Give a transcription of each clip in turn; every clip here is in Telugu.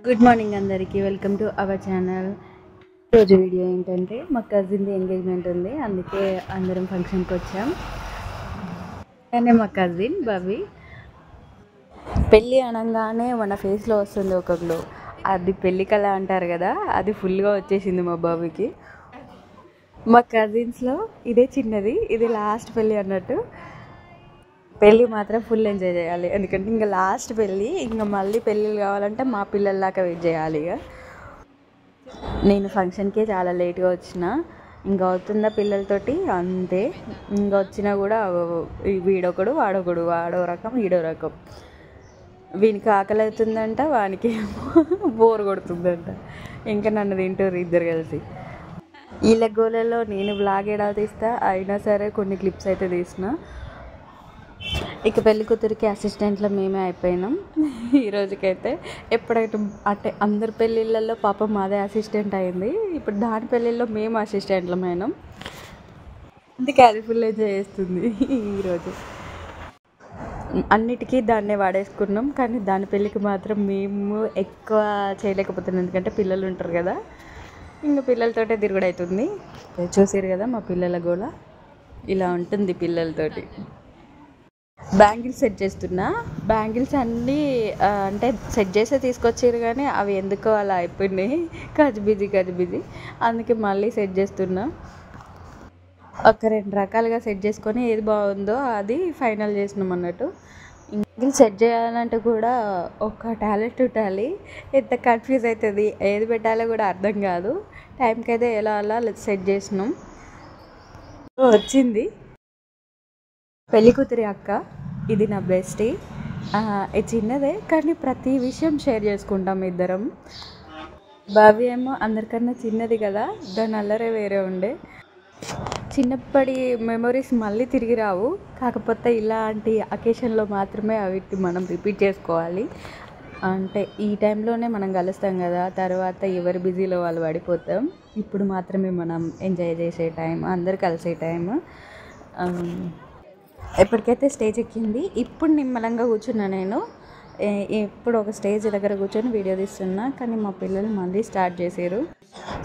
గుడ్ మార్నింగ్ అందరికీ, వెల్కమ్ టు అవర్ ఛానల్. రోజు వీడియో ఏంటంటే మా కజిన్ది ఎంగేజ్మెంట్ ఉంది, అందుకే అందరం ఫంక్షన్కి వచ్చాం. కానీ మా కజిన్ భవి పెళ్ళి అనగానే మన ఫేస్లో వస్తుంది ఒక గ్లో, అది పెళ్ళి కళ అంటారు కదా, అది ఫుల్గా వచ్చేసింది మా బాబుకి. మా కజిన్స్లో ఇదే చిన్నది, ఇది లాస్ట్ పెళ్ళి అన్నట్టు. పెళ్ళి మాత్రం ఫుల్ ఎంజాయ్ చేయాలి, ఎందుకంటే ఇంకా లాస్ట్ పెళ్ళి, ఇంకా మళ్ళీ పెళ్ళిళ్ళు కావాలంటే మా పిల్లల్లాగా వెయిట్ చేయాలి. ఇక నేను ఫంక్షన్కే చాలా లేట్గా వచ్చిన, ఇంకా అవుతుందా పిల్లలతోటి అంతే. ఇంకా వచ్చినా కూడా వీడొకడు వాడొకడు, వాడో రకం వీడో రకం. వీనికి ఆకలి అవుతుందంట, వానికి బోర్ కొడుతుందంట. ఇంకా నన్ను తింటారు ఇద్దరు కలిసి. వీళ్ళ గోలలో నేను బ్లాగ్ ఎడా తీస్తా, అయినా సరే కొన్ని క్లిప్స్ అయితే తీసిన. ఇక పెళ్లి కూతురికి అసిస్టెంట్లో మేమే అయిపోయినాం ఈ రోజుకైతే. ఎప్పుడైతే అంటే అందరి పెళ్ళిళ్ళల్లో పాపం మాదే అసిస్టెంట్ అయింది, ఇప్పుడు దాని పెళ్ళిళ్ళలో మేము అసిస్టెంట్లమైనాం. అందుకే అది ఫుల్ ఎంజాయ్ చేస్తుంది ఈరోజు. అన్నిటికీ దాన్నే వాడేసుకున్నాం, కానీ దాని పెళ్ళికి మాత్రం మేము ఎక్కువ చేయలేకపోతున్నాం, ఎందుకంటే పిల్లలు ఉంటారు కదా, ఇంకా పిల్లలతోటే తిరుగుడు అవుతుంది. చూసారు కదా మా పిల్లల గోల, ఇలా ఉంటుంది పిల్లలతోటి. బ్యాంగిల్స్ సెట్ చేస్తున్నా, బ్యాంగిల్స్ అన్నీ అంటే సెట్ చేసే తీసుకొచ్చారు, కానీ అవి ఎందుకో అలా అయిపోయినాయి, గజిబిజి. అందుకే మళ్ళీ సెట్ చేస్తున్నా. ఒక 2 రకాలుగా సెట్ చేసుకొని ఏది బాగుందో అది ఫైనల్ చేసినాం అన్నట్టు. బ్యాంగిల్స్ సెట్ చేయాలంటే కూడా ఒక టాలెంట్ ఉండాలి, ఎంత కన్ఫ్యూజ్ అవుతుంది, ఏది పెట్టాలో కూడా అర్థం కాదు. టైంకి అయితే ఎలా అలా సెట్ చేసినాం. వచ్చింది పెళ్లి కూతురి అక్క, ఇది నా బెస్టీ. ఇది చిన్నదే కానీ ప్రతి విషయం షేర్ చేసుకుంటాం ఇద్దరం. బావి ఏమో అందరికన్నా చిన్నది కదా, దాని అల్లరే వేరే ఉండే. చిన్నప్పటి మెమొరీస్ మళ్ళీ తిరిగి రావు, కాకపోతే ఇలాంటి అకేషన్లో మాత్రమే అవి మనం రిపీట్ చేసుకోవాలి. అంటే ఈ టైంలోనే మనం కలుస్తాం కదా, తర్వాత ఎవరి బిజీలో వాళ్ళు పడిపోతాం. ఇప్పుడు మాత్రమే మనం ఎంజాయ్ చేసే టైం, అందరు కలిసే టైం. ఎప్పటికైతే స్టేజ్ ఎక్కింది, ఇప్పుడు నిమ్మలంగా కూర్చున్నా నేను. ఇప్పుడు ఒక స్టేజ్ దగ్గర కూర్చొని వీడియో తీస్తున్నా, కానీ మా పిల్లలు మళ్ళీ స్టార్ట్ చేశారు.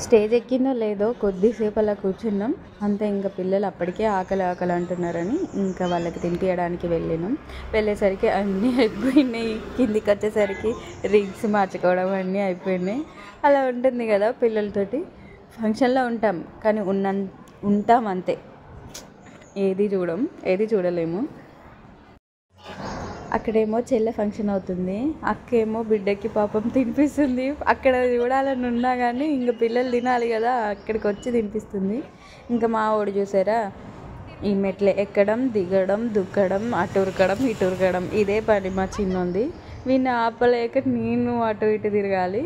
స్టేజ్ ఎక్కిందో లేదో కొద్దిసేపు అలా కూర్చున్నాం అంతే. ఇంకా పిల్లలు అప్పటికే ఆకలి అంటున్నారని ఇంకా వాళ్ళకి తినిపించడానికి వెళ్ళేసరికి అన్నీ అయిపోయినాయి. కిందికి వచ్చేసరికి రింగ్స్ మార్చుకోవడం అన్నీ అయిపోయినాయి. అలా ఉంటుంది కదా పిల్లలతోటి. ఫంక్షన్లో ఉంటాం కానీ ఉంటాం అంతే, ఏది చూడలేము. అక్కడేమో చెల్లె ఫంక్షన్ అవుతుంది, అక్కేమో బిడ్డకి పాపం తినిపిస్తుంది. అక్కడ చూడాలని ఉన్నా కానీ ఇంకా పిల్లలు తినాలి కదా, అక్కడికి వచ్చి తినిపిస్తుంది. ఇంకా మా వాడు చూసారా, ఈ మెట్లు ఎక్కడం, దిగడం, దుక్కడం, అటు ఉరకడం, ఇటు ఉరకడం, ఇదే పని మా చిన్నది. వీడిని ఆపలేక నేను అటు ఇటు తిరగాలి.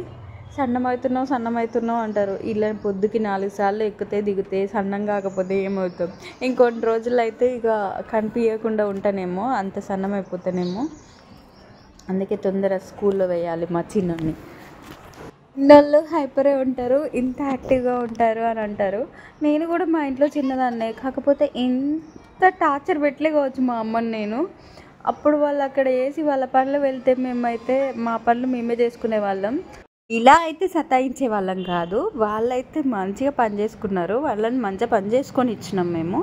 సన్నమవుతున్నావు అంటారు. ఇలా పొద్దుకి 4 సార్లు ఎక్కితే దిగితే సన్నం కాకపోతే ఏమవుతాం. ఇంకొన్ని రోజులు అయితే ఇక కనిపించకుండా ఉంటానేమో, అంత సన్నం అయిపోతానేమో. అందుకే తొందర స్కూల్లో వేయాలి మా చిన్నోడిని. చిన్నోళ్ళు హైపరే ఉంటారు, ఇంత యాక్టివ్గా ఉంటారు అని అంటారు. నేను కూడా మా ఇంట్లో చిన్నదాన్నే, కాకపోతే ఎంత టార్చర్ పెట్టలేకపోవచ్చు మా అమ్మని నేను. అప్పుడు వాళ్ళు అక్కడ వేసి వాళ్ళ పనులు వెళ్తే మేమైతే మా పనులు మేమే చేసుకునే వాళ్ళం. ఇలా అయితే సతాయించే వాళ్ళం కాదు, వాళ్ళైతే మంచిగా పని చేసుకున్నారు, వాళ్ళని మంచిగా పని చేసుకొని ఇచ్చినాం మేము.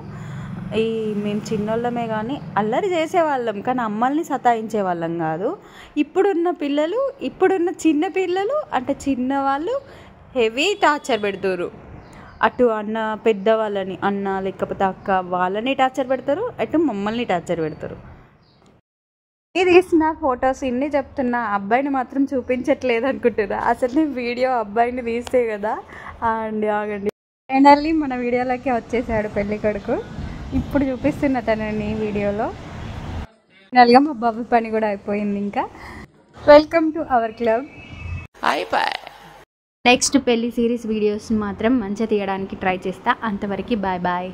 మేము చిన్నోళ్ళమే కానీ అల్లరి చేసేవాళ్ళం, కానీ అమ్మల్ని సతాయించే వాళ్ళం కాదు. ఇప్పుడున్న చిన్న పిల్లలు అంటే చిన్నవాళ్ళు హెవీ టార్చర్ పెడతారు. అటు పెద్దవాళ్ళని అన్న లేకపోతే అక్క వాళ్ళని టార్చర్ పెడతారు, అటు మమ్మల్ని టార్చర్ పెడతారు. తీసిన ఫొటోస్ ఇన్ని చెప్తున్నా, అబ్బాయిని మాత్రం చూపించట్లేదు అనుకుంటున్నా. అసలు నేను వీడియో అబ్బాయిని తీస్తే కదా. ఆగండి ఫైనల్లీ మన వీడియోలోకి వచ్చేసాడు పెళ్లి కొడుకు. ఇప్పుడు చూపిస్తున్నా తనని వీడియోలో. ఫైనల్గా మా బాబు పని కూడా అయిపోయింది. ఇంకా welcome to our club. Next పెళ్లి సిరీస్ వీడియోస్ మాత్రం మంచిగా తీయడానికి ట్రై చేస్తా. అంతవరకు బాయ్.